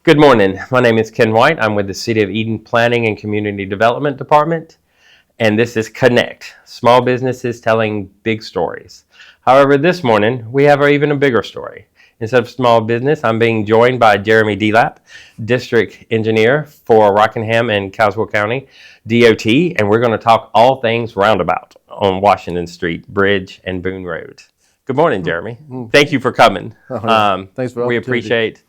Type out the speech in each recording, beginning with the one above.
Good morning. My name is Ken White. I'm with the City of Eden Planning and Community Development Department, and this is Kennect, small businesses telling big stories. However, this morning we have even a bigger story. Instead of small business, I'm being joined by Jeremy Delapp, District Engineer for Rockingham and Caswell County DOT, and we're going to talk all things Roundabout on Washington Street, Bridge, and Boone Road. Good morning, Jeremy. Thank you for coming. Thanks for the We opportunity. appreciate.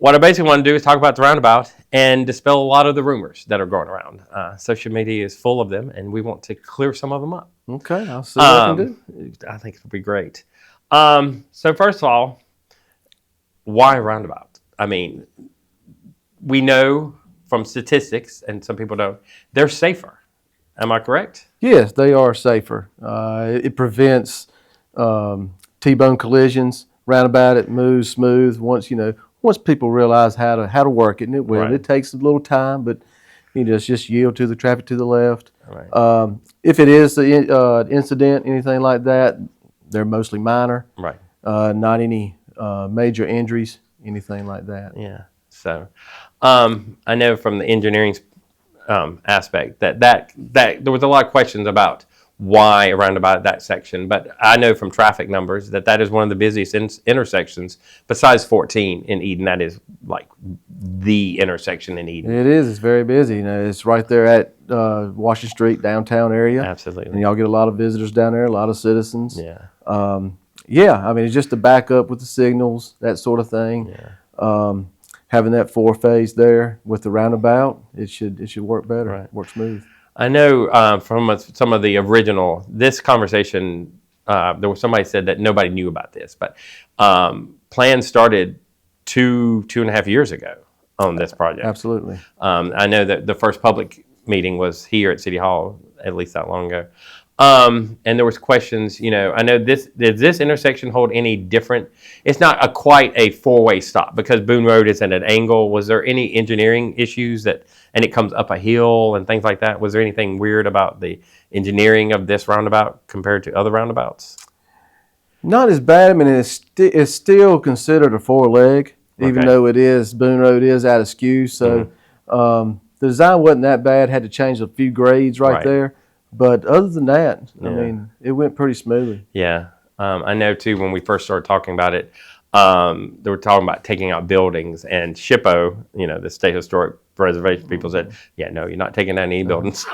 What I basically want to do is talk about the roundabout and dispel a lot of the rumors that are going around. Social media is full of them, and we want to clear some of them up. Okay, I'll see what I can do. I think it'll be great. So first of all, why roundabout? I mean, we know from statistics, and some people don't, they're safer. Am I correct? Yes, they are safer. It prevents T-bone collisions. Roundabout, it moves smooth. Once people realize how to work it, and it will. Right. It takes a little time, but just yield to the traffic to the left. Right. If it is an incident, anything like that, they're mostly minor. Right. Not any major injuries, anything like that. Yeah. So I know from the engineering aspect that there was a lot of questions about why around about that section, but I know from traffic numbers that is one of the busiest intersections besides 14 in Eden. That is like the intersection in Eden. It is. It's very busy. It's right there at Washington Street, downtown area. Absolutely. And y'all get a lot of visitors down there, a lot of citizens. Yeah. I mean, it's just to back up with the signals, that sort of thing. Yeah. Having that 4-phase there with the roundabout, it should work better. Right. Work smooth. I know from some of the original, this conversation, there was somebody said that nobody knew about this, but plans started two and a half years ago on this project. Absolutely. I know that the first public meeting was here at City Hall, at least that long ago. And there was questions, I know does this intersection hold any different? It's not quite a 4-way stop because Boone Road is at an angle. Was there any engineering issues and it comes up a hill and things like that? Was there anything weird about the engineering of this roundabout compared to other roundabouts? Not as bad. I mean, it's still considered a 4-leg, even though Boone Road is out of skew. So the design wasn't that bad. Had to change a few grades right there. But other than that, I mean, it went pretty smoothly. Yeah. I know, too, when we first started talking about it, they were talking about taking out buildings. And SHPO, the State Historic Preservation people said, yeah, no, you're not taking down any buildings.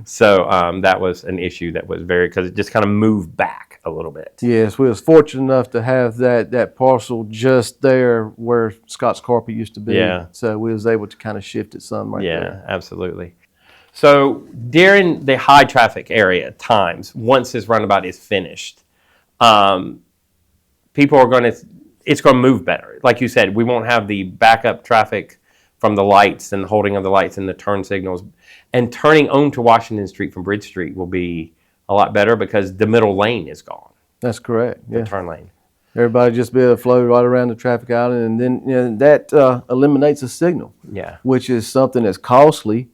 So that was an issue that was because it just kind of moved back a little bit. Yes, we was fortunate enough to have that parcel just there where Scott's Carpet used to be. Yeah. So we was able to kind of shift it some right there. Yeah, absolutely. So during the high traffic area times, once this roundabout is finished, people are it's going to move better. Like you said, we won't have the backup traffic from the lights and the holding of the lights and the turn signals. And turning onto Washington Street from Bridge Street will be a lot better because the middle lane is gone. That's correct. Yeah. The turn lane. Everybody just be able to flow right around the traffic island, and then that eliminates a signal. Yeah. Which is something that's costly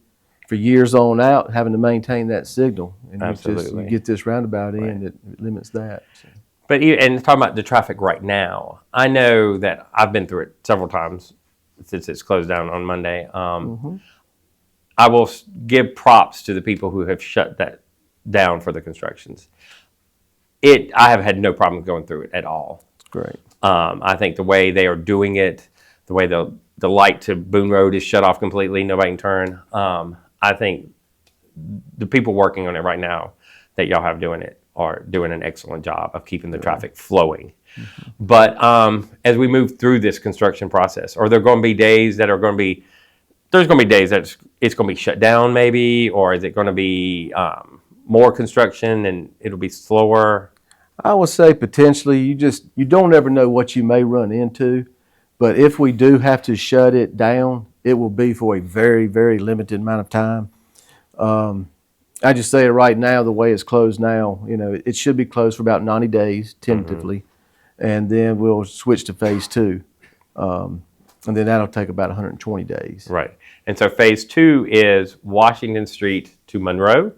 for years on out, having to maintain that signal. And Absolutely. you get this roundabout in, it limits that. So. But and talking about the traffic right now, I know that I've been through it several times since it's closed down on Monday. I will give props to the people who have shut that down for the constructions. I have had no problem going through it at all. Great. I think the way they are doing it, the way the light to Boone Road is shut off completely, nobody can turn. I think the people working on it right now that y'all have doing it are doing an excellent job of keeping the traffic flowing. But as we move through this construction process, are there going to be days that are going to be, there's going to be days that it's going to be shut down maybe, or is it going to be more construction and it'll be slower? I would say potentially. You don't ever know what you may run into, but if we do have to shut it down, it will be for a very, very limited amount of time. I just say it right now, the way it's closed now, it should be closed for about 90 days tentatively, and then we'll switch to phase 2. And then that'll take about 120 days. Right. And so phase 2 is Washington Street to Monroe?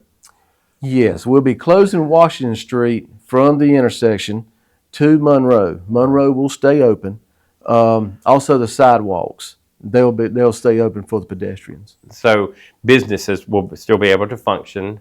Yes, we'll be closing Washington Street from the intersection to Monroe. Monroe will stay open. Also the sidewalks, they'll stay open for the pedestrians. So businesses will still be able to function.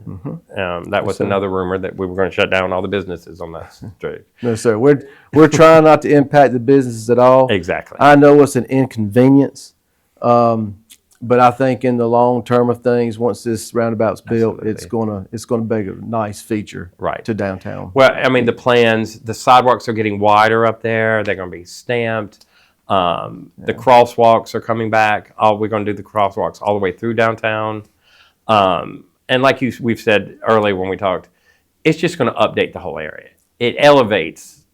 That was sir. another rumor that we were going to shut down all the businesses on that street. No, sir. We're trying not to impact the businesses at all. Exactly. I know it's an inconvenience, but I think in the long term of things, once this roundabout's built, Absolutely. it's gonna be a nice feature Right. to downtown. Well, I mean, the sidewalks are getting wider up there. They're going to be stamped. The crosswalks are coming back. We're going to do the crosswalks all the way through downtown. And like we've said earlier when we talked, it's just going to update the whole area. It elevates.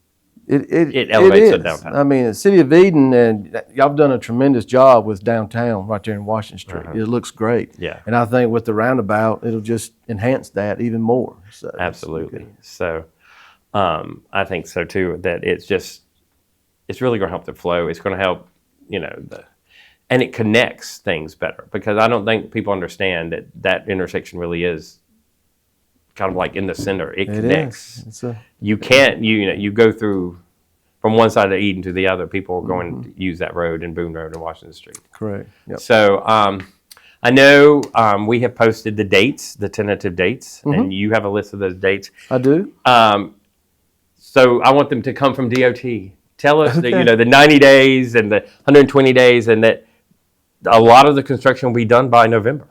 It elevates the downtown. I mean, the city of Eden, and y'all have done a tremendous job with downtown right there in Washington Street. It looks great. Yeah. And I think with the roundabout, it'll just enhance that even more. So Absolutely. So I think so too, that it's really going to help the flow. It's going to help, and it connects things better, because I don't think people understand that intersection really is kind of like in the center. It connects. You can't, you go through from one side of Eden to the other. People are going to use that road and Boone Road and Washington Street. Correct. Yep. So I know we have posted the dates, the tentative dates, and you have a list of those dates. I do. So I want them to come from DOT. Tell us that, the 90 days and the 120 days, and that a lot of the construction will be done by November.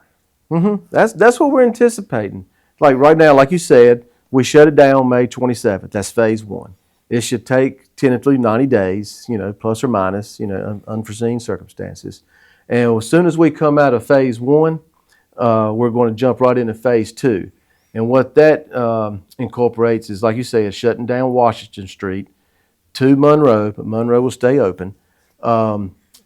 That's what we're anticipating. Like right now, like you said, we shut it down May 27th. That's phase 1. It should take tentatively 90 days, plus or minus, unforeseen circumstances. And as soon as we come out of phase 1, we're going to jump right into phase 2. And what that incorporates is, like you say, is shutting down Washington Street to Monroe, but Monroe will stay open.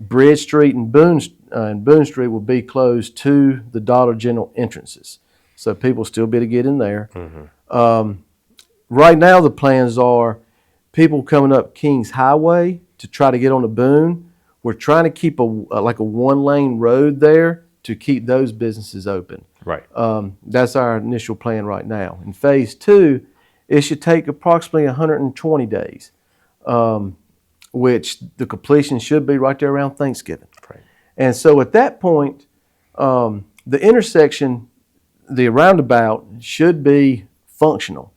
Bridge Street and Boone Street will be closed to the Dollar General entrances, so people still be able to get in there. Right now, the plans are people coming up Kings Highway to try to get on the Boone. We're trying to keep a one-lane road there to keep those businesses open. Right. That's our initial plan right now. In phase 2, it should take approximately 120 days. Which the completion should be right there around Thanksgiving. Right. And so at that point, the intersection, the roundabout, should be functional.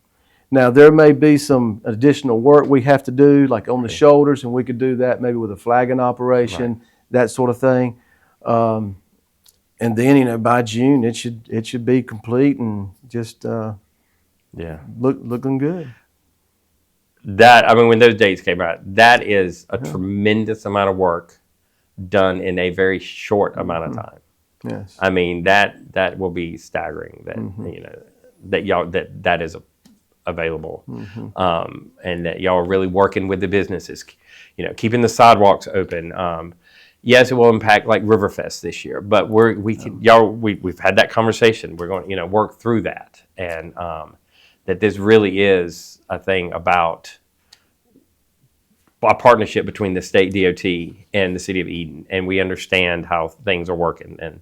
Now, there may be some additional work we have to do, like on the shoulders, and we could do that maybe with a flagging operation, that sort of thing. And then, by June, it should be complete and just looking good. When those dates came out, that is a tremendous amount of work done in a very short amount of time. Yes. I mean, that will be staggering that is available, and that y'all are really working with the businesses, keeping the sidewalks open. Yes, it will impact like Riverfest this year, but we've had that conversation. We're going to work through that, and that this really is a thing about a partnership between the state DOT and the city of Eden, and we understand how things are working, and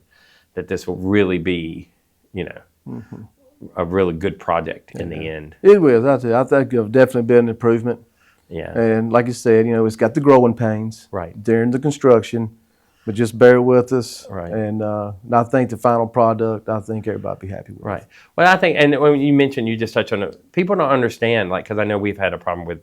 that this will really be, a really good project in the end. It will. I think it'll definitely be an improvement. Yeah. And like you said, it's got the growing pains during the construction, but just bear with us. Right. And I think the final product, I think everybody will be happy with. Right. Well, I think, and when you mentioned, you just touched on it, people don't understand, because I know we've had a problem with,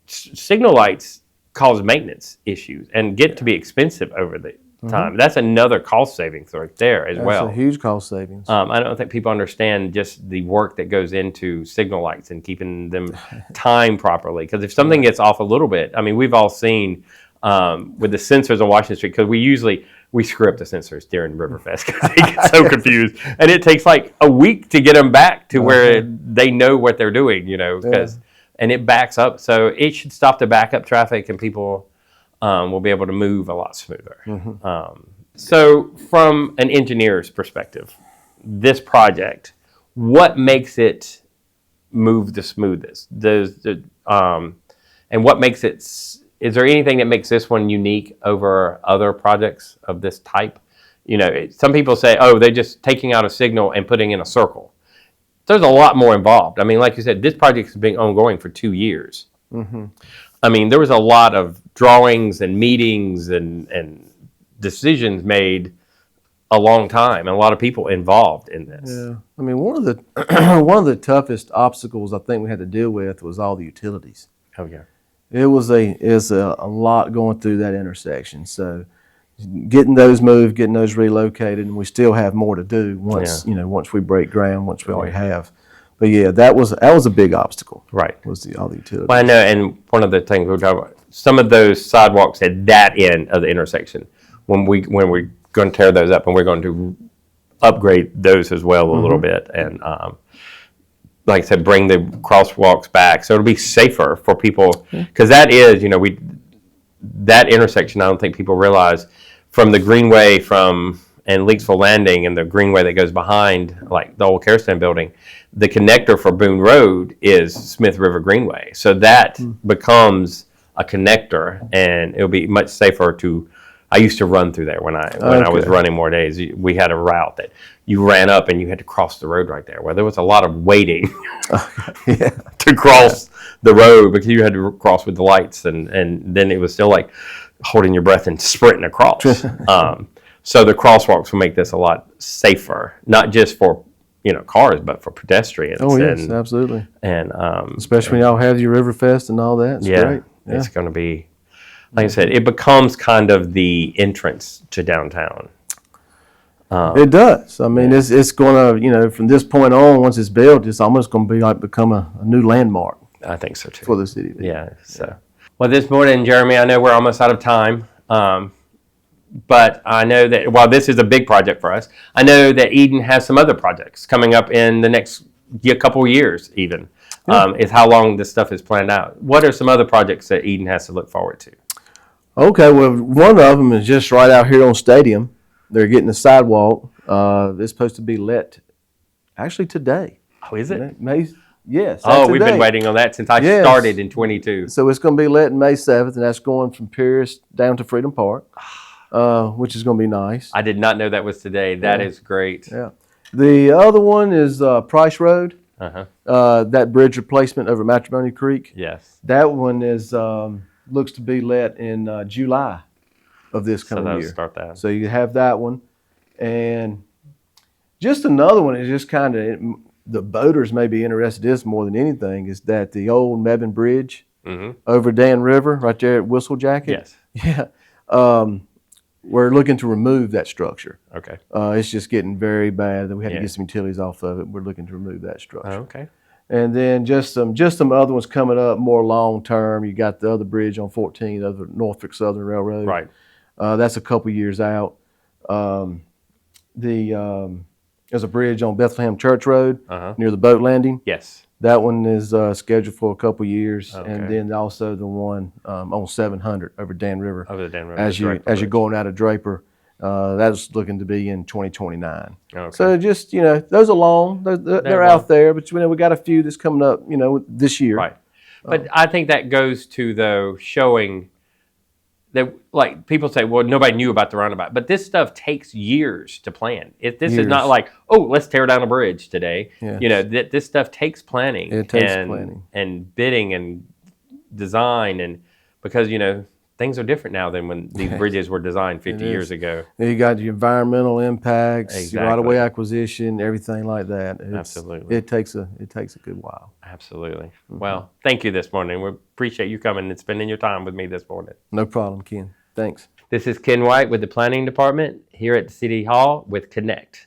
signal lights cause maintenance issues and get to be expensive over the time. That's another cost savings right there as well. That's a huge cost savings. I don't think people understand just the work that goes into signal lights and keeping them timed properly. Because if something gets off a little bit, we've all seen with the sensors on Washington Street, because we screw up the sensors during Riverfest because they get so confused, and it takes like a week to get them back to where they know what they're doing, and it backs up. So it should stop the backup traffic, and people will be able to move a lot smoother. So from an engineer's perspective, this project, what makes it move the smoothest? And what makes it, is there anything that makes this one unique over other projects of this type? Some people say, they're just taking out a signal and putting in a circle. There's a lot more involved. Like you said, this project has been ongoing for 2 years. I mean, there was a lot of drawings and meetings and decisions made a long time, and a lot of people involved in this. Yeah, I mean, one of the one of the toughest obstacles I think we had to deal with was all the utilities. Oh yeah. It was a lot going through that intersection. So getting those moved, getting those relocated, and we still have more to do once once we break ground, once we already have. But yeah, that was a big obstacle. Right. Was all the utilities. Well, I know, and one of the things we're talking about, some of those sidewalks at that end of the intersection, when we're going to tear those up, and we're going to upgrade those as well a little bit, and like I said, bring the crosswalks back so it'll be safer for people, because that is, that intersection, I don't think people realize, from the Greenway and Leaksville Landing and the Greenway that goes behind, like the old Kerosene building, the connector for Boone Road is Smith River Greenway. So that becomes a connector, and it'll be much safer I used to run through there when I was running more days. We had a route that you ran up and you had to cross the road right there. Well, there was a lot of waiting to cross the road, because you had to cross with the lights, and then it was still like holding your breath and sprinting across. So the crosswalks will make this a lot safer, not just for cars, but for pedestrians. Oh yes, absolutely. And especially when y'all have your Riverfest and all that. It's great. Yeah. It's going to be, like I said, it becomes kind of the entrance to downtown. It does. I mean, it's going to, from this point on, once it's built, it's almost going to be like become a new landmark. I think so too. For the city. Yeah. So, well, this morning, Jeremy, I know we're almost out of time. But I know that while this is a big project for us, I know that Eden has some other projects coming up in the next couple of years even. Is how long this stuff is planned out. What are some other projects that Eden has to look forward to? Okay, well, one of them is just right out here on Stadium. They're getting the sidewalk. It's supposed to be let actually today. Oh, is it? Yes. Oh, we've been waiting on that since I started in 22. So it's going to be let May 7th, and that's going from Pierce down to Freedom Park. Which is going to be nice. I did not know that was today. That is great. Yeah. The other one is Price Road. That bridge replacement over Matrimony Creek. Yes. That one is looks to be let in July of this coming year. Start that. So you have that one, and just another one is just kind of the boaters may be interested in this more than anything, is that the old Mebane Bridge over Dan River right there at Whistle Jacket. Yes. Yeah. We're looking to remove that structure. Okay. It's just getting very bad. We had to get some utilities off of it. We're looking to remove that structure. Oh, okay. And then just some other ones coming up more long term. You got the other bridge on 14, over Norfolk Southern Railroad. Right. That's a couple years out. There's a bridge on Bethlehem Church Road near the boat landing. Yes. That one is scheduled for a couple years, and then also the one on 700 over Dan River. Over the Dan River. As you're going out of Draper, that's looking to be in 2029. Okay. So just those are long. They're out there, but we got a few that's coming up this year. Right. But I think that goes to though showing that, like, people say, well, nobody knew about the roundabout, but this stuff takes years to plan. This is not like, oh, let's tear down a bridge today. Yes. This stuff takes planning. It takes planning and bidding and design, and because things are different now than when these bridges were designed 50 years ago. You got your environmental impacts, exactly. Your right-of-way acquisition, everything like that. Absolutely. It takes a good while. Absolutely. Well, thank you this morning. We appreciate you coming and spending your time with me this morning. No problem, Ken. Thanks. This is Ken White with the Planning Department here at the City Hall with Kennect.